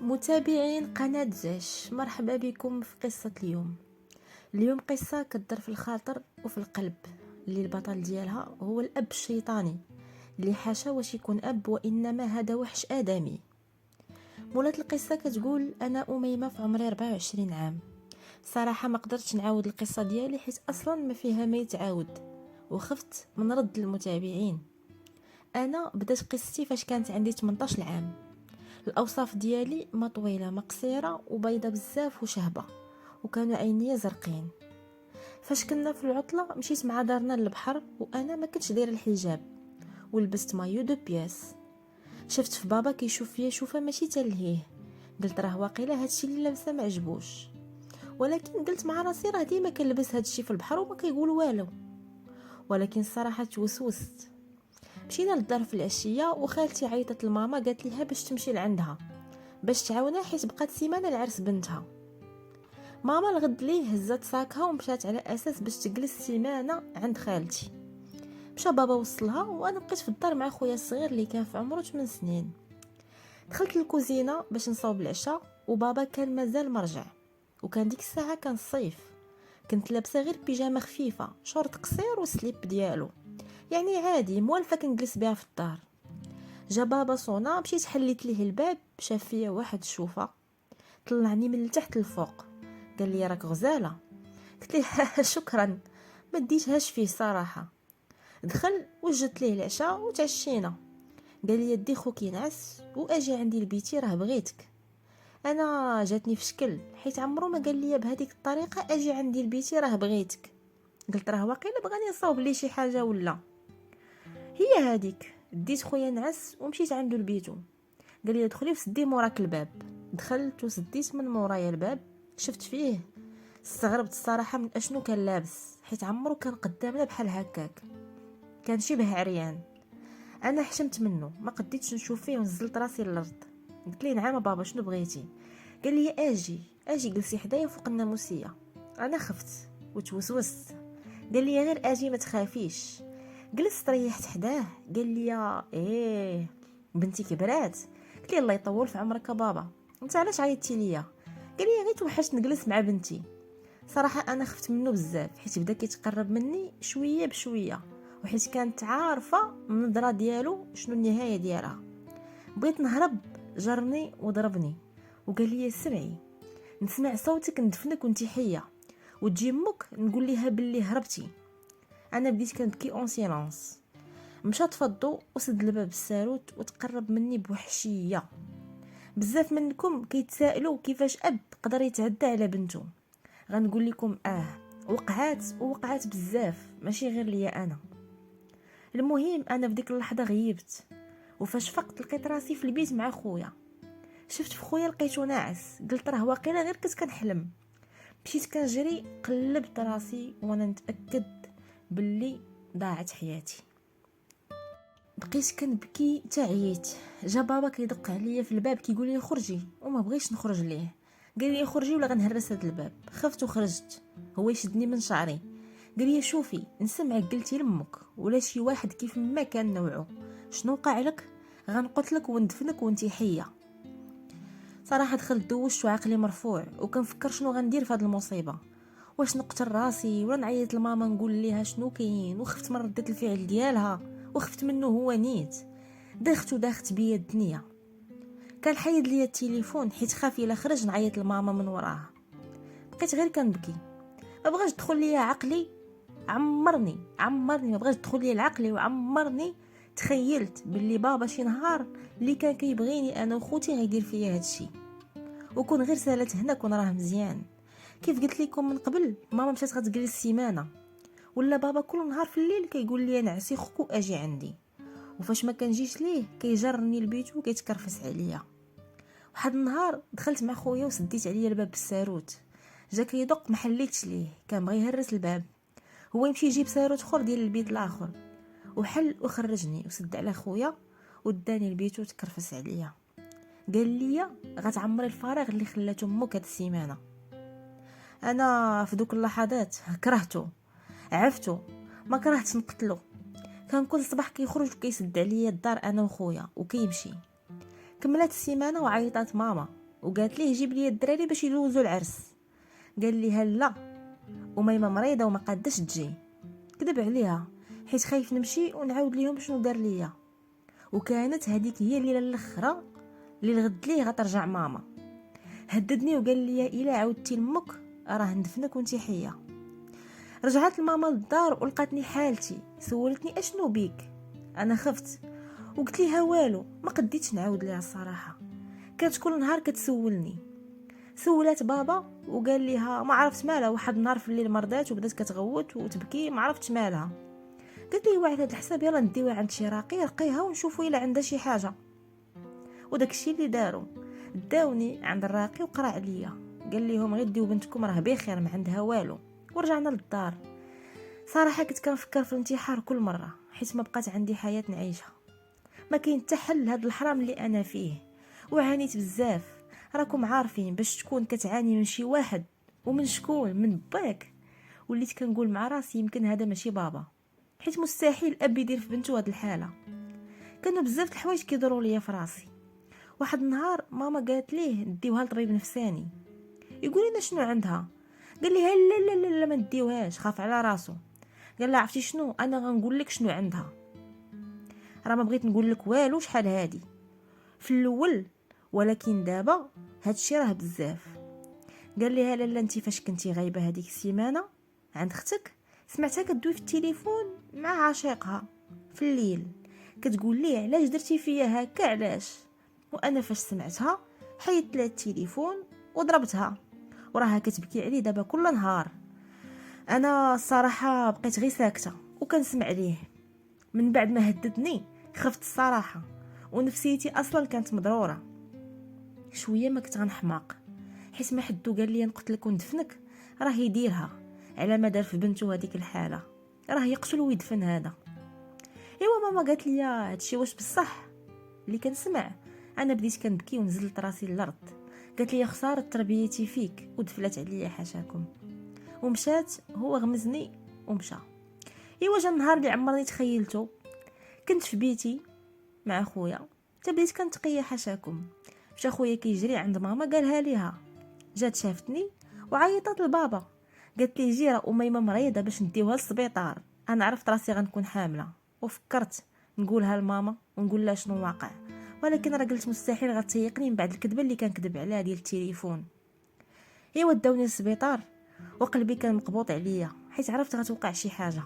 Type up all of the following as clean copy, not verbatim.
متابعين قناة زاش، مرحبا بكم في قصة اليوم قصة كدر في الخاطر وفي القلب، اللي البطل ديالها هو الأب الشيطاني اللي حاشا واش يكون أب، وإنما هذا وحش آدمي. مولات القصة كتقول: أنا أميمة في عمري 24 عام. صراحة ما قدرتش نعاود القصة ديالي حيت أصلا ما فيها ما يتعاود، وخفت من رد المتابعين. أنا بدأت قصتي فاش كانت عندي 18 عام. الاوصاف ديالي ما طويله ما قصيره وبيضه بزاف وشهبه، وكانوا عينيا زرقين. فاش كنا في العطله مشيت مع دارنا للبحر، وانا ما كنتش دايره الحجاب ولبست مايو دو بياس. شفت في بابا كيشوف فيا شوفه ماشي تلهيه، قلت راه واقيلا هادشي اللي لابسه ما عجبوش. ولكن قلت مع راسي راه ديما كنلبس هادشي في البحر وما كيقول والو. ولكن الصراحه توسوست. مشينا للدار في العشيه، وخالتي عيطت لماما قالت ليها باش تمشي لعندها باش تعاونها حيت بقات سيمانه العرس بنتها. ماما الغد ليه هزت ساكها ومشات على اساس باش تجلس سيمانه عند خالتي. مشى بابا وصلها، وانا بقيت في الدار مع خويا الصغير اللي كان في عمره 8 سنين. دخلت للكوزينه باش نصاوب العشاء، وبابا كان مازال مرجع، وكان ديك الساعه كان الصيف. كنت لابسه غير بيجامه خفيفه، شورت قصير وسليب ديالو، يعني عادي موالفه كنجلس بها في الدار. جا بابا صونا، مشيت حليت ليه الباب، شاف فيا واحد الشوفه، طلعني من التحت للفوق، قال لي راك غزاله. قلت ليه شكرا، ما ديتهاش فيه صراحه. دخل وجدت ليه العشاء وتعشينا. قال لي يدي خوك ينعس واجي عندي لبيتي راه بغيتك. انا جاتني في شكل حيت عمرو ما قال لي بهذيك الطريقه اجي عندي لبيتي راه بغيتك. قلت راه واقيلا بغاني نصاوب ليه شي حاجه ولا. هي هذيك ديت خويا نعس ومشيت عنده لبيتو. قال لي دخلي وسدي موراك الباب. دخلت وسديت من مورايا الباب، شفت فيه. استغربت الصراحه من اشنو كان لابس، حيت عمرو كان قدامنا بحال هكاك، كان شبه عريان. انا حشمت منه، ما قديتش نشوف فيه ونزلت راسي للارض. قلت ليه نعم بابا شنو بغيتي؟ قال لي اجي جلسي حدايا فوق الناموسيه. انا خفت وتوسوست. قال لي غير اجي ما تخافيش. جلست ريحت حداه، قال لي ايه بنتي كبرات. قلت لي الله يطول في عمرك بابا، انت علاش عيطتي ليا؟ قال لي غير توحشت نجلس مع بنتي. صراحه انا خفت منه بزاف حيت بدا كيتقرب مني شويه بشويه، وحيت كانت عارفه من النظره ديالو شنو النهايه ديالها. بغيت نهرب، جرني وضربني وقال لي سمعي، نسمع صوتك ندفنك وانتي حيه، وتجي امك نقول ليها باللي هربتي. انا بديت كنبكي اون سيلونس. مشى تفضو وسد الباب الساروت وتقرب مني بوحشيه. بزاف منكم كيتسائلوا كيفاش اب قدر يتعدى على بنته. غنقول لكم وقعات بزاف، ماشي غير ليا انا. المهم انا في ديك اللحظه غيبت، وفاش فقت لقيت راسي في البيت مع خويا. شفت في خويا لقيتو ناعس، قلت راه واقيلا غير كنت كنحلم. مشيت كنجري، قلبت راسي وانا نتاكد باللي ضاعت حياتي. بقيت كنبكي تعييت. جا بابا كيدق عليا في الباب كيقول لي خرجي، وما بغيتش نخرج ليه. قال لي خرجي ولا غنهرس هذا الباب. خفت وخرجت. هو يشدني من شعري، قال لي شوفي نسمعك قلتي لامك ولا شي واحد كيف ما كان نوعه، شنو وقع لك؟ غنقتلك وندفنك وانتي حيه. صراحه دخلت دوشت وعقلي مرفوع، وكنفكر شنو غندير في هذه المصيبه. واش نقتل راسي ولا نعيط لماما نقول ليها شنو كاين؟ وخفت من ردة الفعل ديالها، وخفت منه هو نيت. داخت بيا الدنيا. كان حيد ليا التليفون حيت خاف الا خرج نعيط لماما من وراها. بقيت غير كنبكي، ما بغاش تدخل ليا عقلي. عمرني ما بغاش تدخل ليا العقلي، وعمرني تخيلت باللي بابا شي نهار اللي كان كيبغيني انا وخوتي غيدير فيا هادشي، وكون غير سالت هنا كون راه مزيان. كيف قلت لكم من قبل، ماما مشات غتجلس سيمانه، ولا بابا كل نهار في الليل كيقول لي نعسي خوك واجي عندي، وفاش ما كنجيش ليه كيجرني لبيتو وكيتكرفس عليا. واحد النهار دخلت مع خويا وسديت عليا الباب بالساروت. جا كيدق، ما حليتش ليه، كان بغى يهرس الباب. هو يمشي يجيب ساروت اخر ديال البيت الاخر، وحل وخرجني وسد على خويا وداني لبيتو وتكرفس عليا. قال لي غتعمري الفراغ اللي خلات امك هاد السيمانه. انا في دوك اللحظات كرهته، عفتو، ما كرهتش نقتلو. كان كل صباح كيخرج وكيسد عليا الدار انا وخويا وكيمشي. كملت السيمانه وعيطات ماما، وقالت ليه جيب لي الدراري باش يدوزوا العرس. قال لها لا، وميمه مريضه وما قادش تجي. كذب عليها حيت خايف نمشي ونعاود ليهم شنو دار ليا. وكانت هذيك هي الليله الاخرى اللي الغد ليه غترجع ماما. هددني وقال لي الا عاودتي لمك راه ندفنك وانتي حيه. رجعت الماما للدار ولقاتني حالتي، سولتني اشنو بيك. انا خفت وقلت ليها والو، ما قديتش نعاود ليها الصراحه. كانت كل نهار كتسولني. سولات بابا وقال ليها ما عرفت مالها، واحد النهار في الليل مرضات وبدات كتغوت وتبكي، ما عرفتش مالها. قلت لي واحد هاد الحساب يلا نديوها عند شي راقي يرقيها ونشوفوا الا عندها شي حاجه. وداك الشيء اللي داروا، داوني عند الراقي وقرا عليا، قال لهم غير ديو بنتكم راه بخير ما عندها والو. ورجعنا للدار. صراحه كنت كنفكر في الانتحار كل مره حيت ما بقات عندي حياه نعيشها. ما كاين حتى حل لهذا الحرام اللي انا فيه، وعانيت بزاف. راكم عارفين باش تكون كتعاني من شي واحد ومن شكون، من باك. وليت كنقول مع راسي يمكن هذا ماشي بابا، حيت مستحيل اب يدير في بنته هاد الحاله. كانوا بزاف الحوايج كيدوروا ليا في راسي. واحد النهار ماما قالت ليه نديوها لطبيب نفساني. يقول لنا شنو عندها. قال لي لا لا لا, لا ما نديوهاش، خاف على راسو. قال لها عرفتي شنو، انا غنقول لك شنو عندها. راه ما بغيت نقول لك والو شحال هادي في الاول، ولكن دابا هادشي راه بزاف. قال لي لا انت فاش كنتي غايبه هذيك السيمانه عند اختك سمعتها كدوي في التليفون مع عشيقها في الليل، كتقول ليه علاش درتي فيا هكا علاش. وانا فاش سمعتها حيدت لها التليفون وضربتها، وراها كتبكي عليه دابا كل نهار. انا الصراحه بقيت غير ساكته وكنسمع ليه. من بعد ما هددني خفت الصراحه، ونفسيتي اصلا كانت مضروره شويه. ما كنت غنحماق حيت ما حدو قال لي نقتلك وندفنك راه يديرها على ما دار في بنته هذيك الحاله، راه يقتل ويدفن هذا. ايوا ماما قالت لي هادشي واش بصح اللي كنسمع. انا بديت كنبكي ونزلت راسي للارض. قالت لي خساره تربيتي فيك ودفلت عليا حاشاكم. ومشات، هو غمزني ومشى. ايوا جا النهار اللي عمرني تخيلته. كنت في بيتي مع خويا، حتى بديت كنتقيا حاشاكم. مشى خويا كيجري عند ماما قالها ليها. جات شافتني وعيطت لبابا، قالت لي جي راه اميمه مريضه باش نديوها للسبيطار. انا عرفت راسي غنكون حامله وفكرت نقولها لماما ونقول لها شنو واقع، ولكن راه قلت مستحيل غتسيقني من بعد الكذبه اللي كان كذب عليها ديال التليفون. ايوا داوني للسبيطار وقلبي كان مقبوط عليا حيت عرفت غتوقع شي حاجه.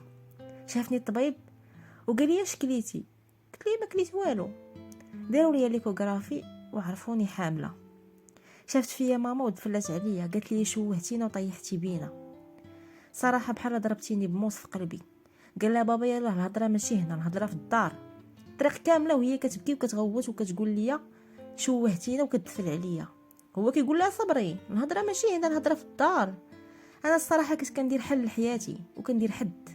شافني الطبيب وقال لي اش كليتي. قلت لي ما كليت والو. داروا لي ليكوغرافي وعرفوني حامله. شافت فيا ماما ودفلت عليا، قالت لي شوهتينا وطيحتي بينا. صراحه بحال ضربتيني بموس في قلبي. قال لها بابا يلا الهضره ماشي هنا، الهضره في الدار. الطريق كامله وهي كتبكي وكتغوت وكتقول لي شوهتينا وكتدفل عليا. هو كيقول لها صبري، الهضره ماشي هنا، الهضره في الدار. انا الصراحه كنت كندير حل لحياتي وكندير حد،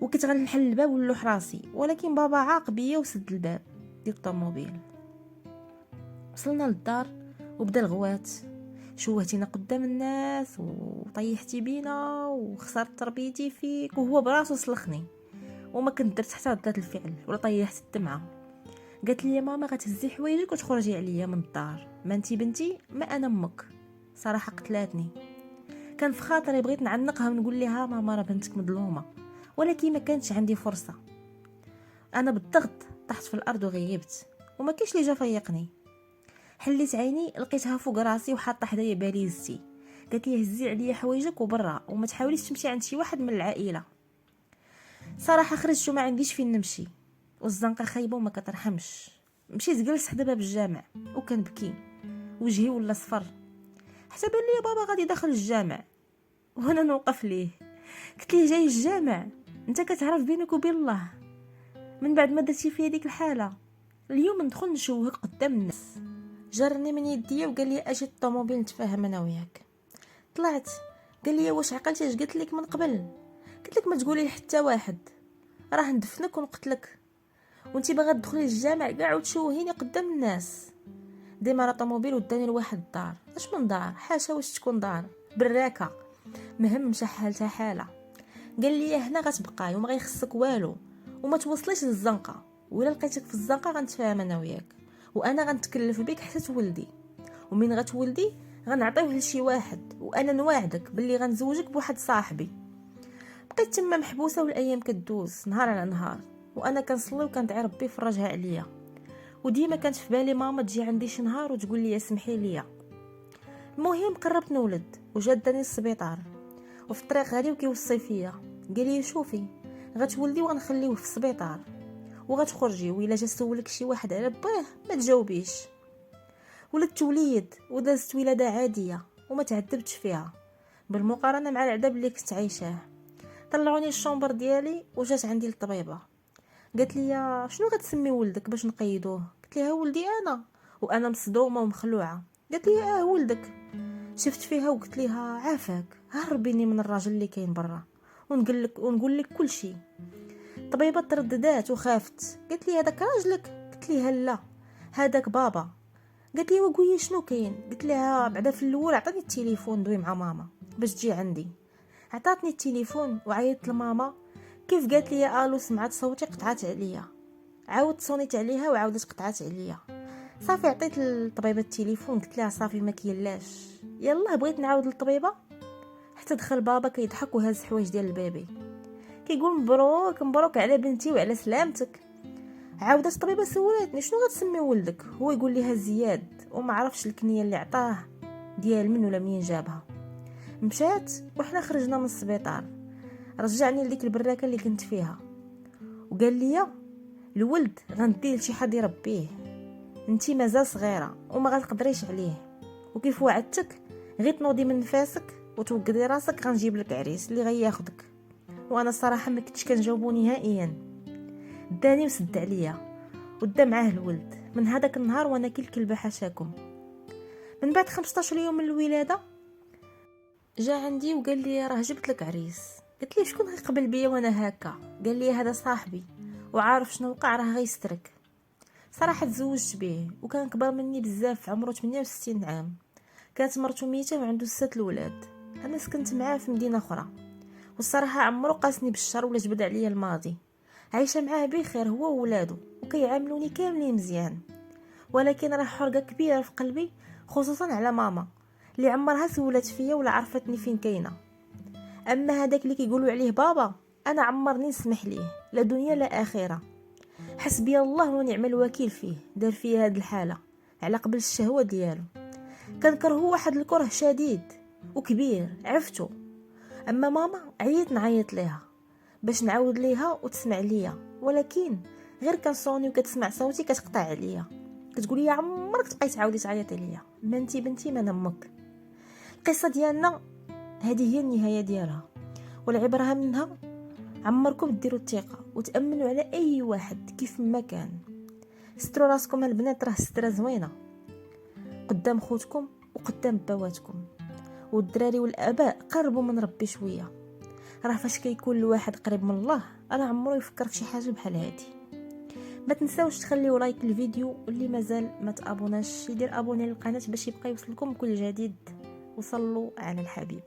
وكنت غنحل الباب ونلوح راسي، ولكن بابا عاق بيا وسد الباب ديال الطوموبيل. وصلنا للدار وبدا الغوات. شوهتينا قدام الناس وطيحتي بينا وخسرت تربيتي فيك، وهو براسو سلخني وما كنت درت حتى ردة الفعل ولا طيحت الدمعه. قالت لي ماما غتهزي حوايجك وتخرجي عليا من الدار، ما انتي بنتي ما انا امك. صراحه قتلاتني. كان في خاطري بغيت نعنقها ونقول لها ماما راه بنتك مظلومه، ولكن ما كانتش عندي فرصه. انا بالضغط طحت في الارض وغيبت وما كاينش اللي جا فيقني. حليت عيني لقيتها فوق راسي وحاطه حدايا باليزتي. قالت لي هزي عليا حوايجك وبرا وما تحاوليش تمشي عند شي واحد من العائله. صراحه خرجت وما عنديش فين نمشي، والزنقه خايبه وما كترحمش. مشيت جلست حدا باب الجامع وكنبكي، وجهي ولا صفر. حتى بان لي بابا غادي داخل الجامع وانا نوقف ليه. قلت ليه جاي الجامع؟ انت كتعرف بينك وبين الله من بعد ما درتي فيا ديك الحاله اليوم ندخل نشوهك قدام الناس. جرني من يديا وقال لي اجي الطوموبيل نتفاهم انا وياك. طلعت قال لي واش عقلتي اش قلت لك من قبل؟ قلت لك ما تقولي حتى واحد، راه ندفنك ونقتلك وانتي باغا تدخلي الجامع كاع وتشوهيني قدام الناس. ديما راه طوموبيل وداني لواحد الدار. اش من دار؟ حاشا واش تكون دار براكه مهم مشى حالتها حاله. قال لي هنا غتبقاي وما غيخصك والو وما توصليش للزنقه، ولا لقيتك في الزنقه غنتفاهم انا وياك وانا غنتكلف بك حتى تولدي، ومن غتولدي غنعطيوه لشي واحد، وانا نواعدك باللي غنزوجك بواحد صاحبي. بقيت تما محبوسه والايام كدوز نهار على نهار، وانا كنصلي وكندعي ربي يفرجها عليا. وديما كانت في بالي ماما تجي عندي شي نهار وتقول لي سمحي لي. المهم قربت نولد وجدني السبيطار، وفي الطريق غادي وكيوصي فيا قال لي شوفي غتولدي وغنخليوه في السبيطار وغتخرجي، وإلا جا سولك شي واحد على باه ما تجاوبيش. ولدت وليد ودازت ولاده عاديه وما تعذبتش فيها بالمقارنه مع العذاب اللي كنت عايشاه. طلعوني الشومبر ديالي وجات عندي الطبيبه، قالت لي شنو غتسمي ولدك باش نقيدوه؟ قلت لها ولدي انا، وانا مصدومه ومخلوعه. قالت لي ولدك. شفت فيها وقلت لها عافاك، هربيني من الراجل اللي كاين برا ونقول لك كل شيء. الطبيبه ترددات وخافت، قالت لي هذاك راجلك؟ قلت لها لا هذاك بابا. قالت لي وقولي شنو كاين؟ قلت لها بعدا في الاول عطاني التليفون دوي مع ماما باش تجي عندي. عطاتني التليفون وعيطت لماما، كيف قالت لي الو سمعت صوتي قطعت عليا. عاودت صونيت عليها وعاودت قطعت عليا. صافي عطيت للطبيبه التليفون قلت لها صافي ما كيلاش، يلا بغيت نعاود للطبيبه. حتى دخل بابا كيضحك وهز حوايج ديال البيبي كيقول مبروك مبروك على بنتي وعلى سلامتك. عاودت الطبيبه سولتني شنو غتسمي ولدك؟ هو يقول ليها زياد، وما عرفش الكنيه اللي عطاه ديال من ولا منين جابها. مشات وحنا خرجنا من السبيطار، رجعني لديك البراكه اللي كنت فيها وقال لي الولد غنديه لشي حد يربيه، انتي مازال صغيره وما غتقدريش عليه، وكيف وعدتك غير تنوضي من نفاسك وتوقدي راسك غنجيب لك عريس اللي غياخدك. وانا الصراحه ما كنتش كنجاوبو نهائيا. داني وسد عليا ودا معاه الولد. من هذاك النهار وانا كالكلبه حاشاكم. من بعد 15 يوم من الولاده جا عندي وقال لي راه جبت لك عريس. قلت لي شكون غيقبل بيا وانا هكا؟ قال لي هذا صاحبي وعارف شنو وقع راه غيسترك. صراحه تزوجت به وكان كبر مني بزاف، عمره 68 عام. كانت مرته ميته وعنده 6 الاولاد. انا سكنت معاه في مدينه اخرى، والصراحه عمرو قاسني بالشر ولا جبد عليا الماضي. عايشه معاه بخير هو وولاده وكيعاملوني كاملين مزيان، ولكن راه حرقه كبيره في قلبي خصوصا على ماما اللي عمرها سولت فيا ولا عرفتني فين كاينه. اما هذاك اللي كيقولوا عليه بابا انا عمرني نسمح ليه لا دنيا لا اخره. حسبي الله ونعم الوكيل فيه، دار فيا هاد الحاله على قبل الشهوه ديالو. كنكرهه واحد الكره شديد وكبير عرفتو. اما ماما عييت نعيط ليها باش نعاود ليها وتسمع ليا، ولكن غير كنصوني وكتسمع صوتي كتقطع عليا، كتقول لي عمرك تبقاي تعاودي تعيطي ليا، ما انتي بنتي ما نمك. القصه ديالنا هذه هي النهايه ديالها، والعبره منها عمركم ديروا الثقه وتامنوا على اي واحد كيف ما كان. ستروا راسكم البنات، راه ستره زوينه قدام خوتكم وقدام بواتكم. والدراري والاباء قربوا من ربي شويه، راه فاش كيكون الواحد قريب من الله راه عمرو يفكر في شي حاجه بحال هادي. ما تنساوش تخليو لايك للفيديو، واللي مازال ما تابوناش يدير ابوني للقناه باش يبقى يوصلكم كل جديد. وصلوا على الحبيب.